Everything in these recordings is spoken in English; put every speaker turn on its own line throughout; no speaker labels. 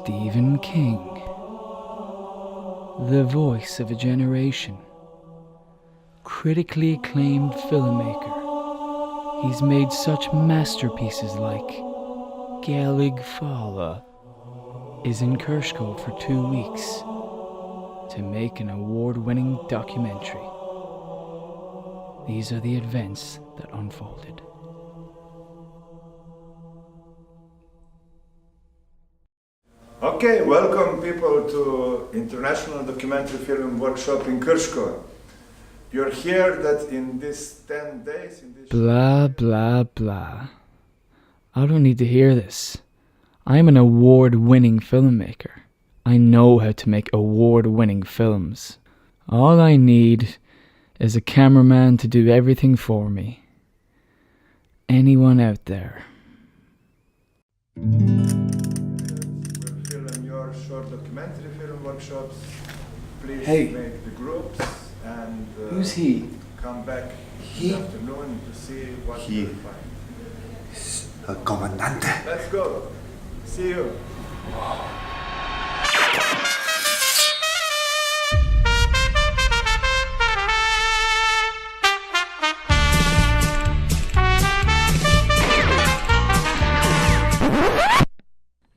Stephen King, the voice of a generation, critically acclaimed filmmaker. He's made such masterpieces like Gaelig Fala is in Krško for 2 weeks to make an award-winning documentary. These are the events that unfolded.
Okay, welcome people to International Documentary Film Workshop in Krško. You're here that in these 10 days...
Blah, blah, blah. I don't need to hear this. I'm an award-winning filmmaker. I know how to make award-winning films. All I need is a cameraman to do everything for me. Anyone out there?
Short documentary film workshops. Please
Hey.
make the groups and
Who's he?
come back
He?
this afternoon to see what
He.
you find.
El comandante.
Let's go. See you.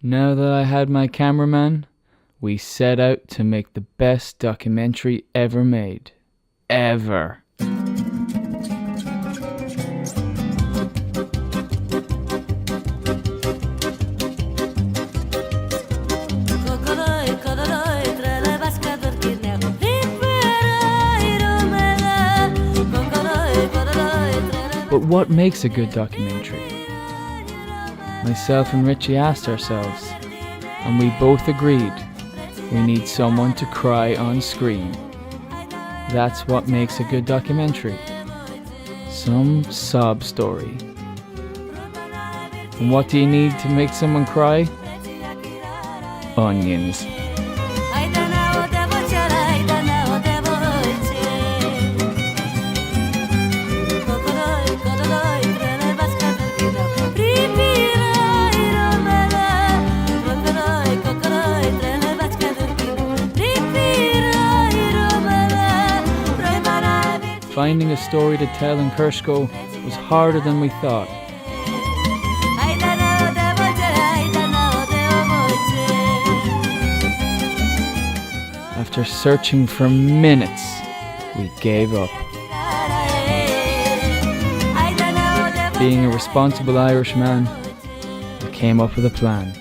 Now that I had my cameraman, we set out to make the best documentary ever made. Ever. But what makes a good documentary? Myself and Richie asked ourselves, and we both agreed we need someone to cry on screen. That's what makes a good documentary. Some sob story. And what do you need to make someone cry? Onions. Finding a story to tell in Krško was harder than we thought. After searching for minutes, we gave up. Being a responsible Irishman, I came up with a plan.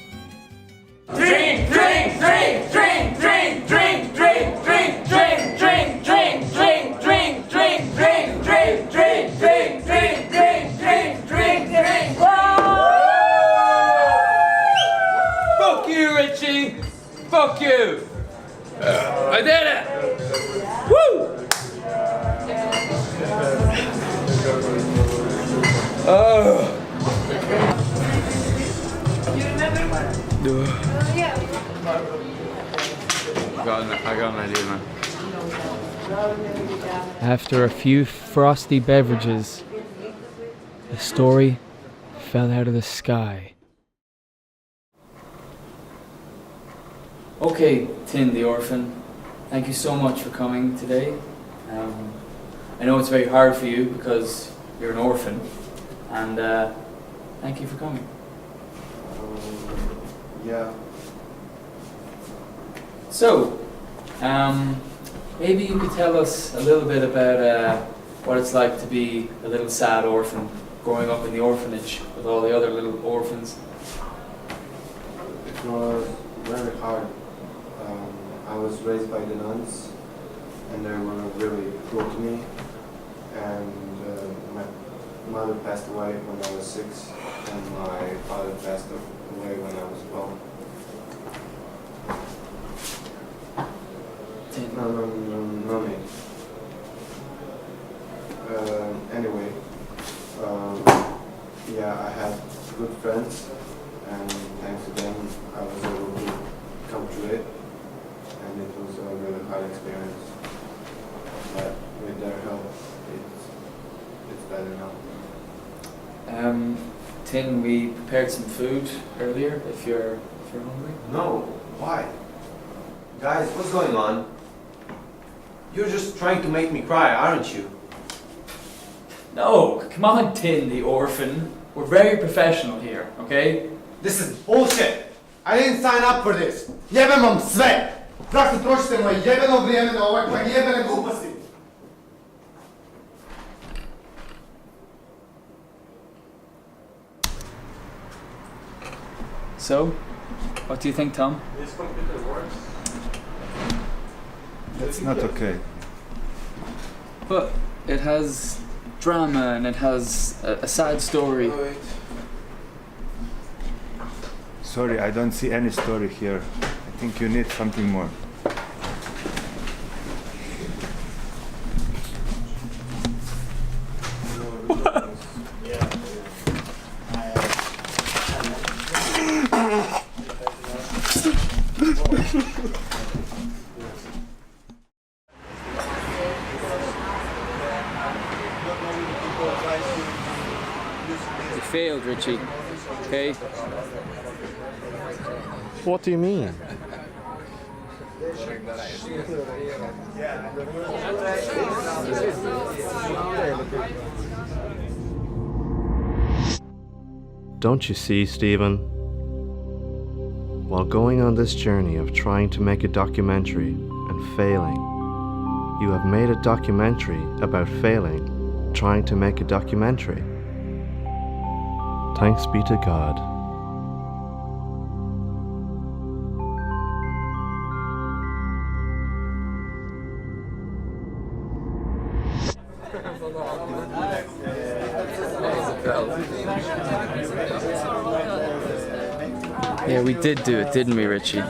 Fuck you, Richie! Fuck you! I did it! Woo! Oh. I got an idea, man.
After a few frosty beverages, the story fell out of the sky. Okay, Tin the Orphan, thank you so much for coming today. I know it's very hard for you because you're an orphan, and thank you for coming.
Yeah.
So, maybe you could tell us a little bit about what it's like to be a little sad orphan growing up in the orphanage with all the other little orphans.
It was very hard. I was raised by the nuns, and they were really cruel to me. And my mother passed away when I was 6, and my father passed away when I was 12. No need. Anyway, yeah, I had good friends, and thanks to them, I was able to come through it, and it was a really hard experience. But with their help, it's better now.
Tin, we prepared some food earlier. If you're for a moment?
No, why? Guys, what's going on? You're just trying to make me cry, aren't you?
No, come on, Tin the orphan. We're very professional here, okay?
This is bullshit! I didn't sign up for this! Jebem vam sve! Zašto trošite moje jebeno vrijeme na ovakve jebene gluposti?
So, what do you think, Tom?
This computer works.
That's not okay.
But it has drama and it has a sad story.
Wait.
Sorry, I don't see any story here. I think you need something more.
You failed, Richie. Okay?
What do you mean? Don't you see, Stephen? While going on this journey of trying to make a documentary and failing, you have made a documentary about failing, trying to make a documentary. Thanks be to God.
Yeah, we did do it, didn't we, Richie?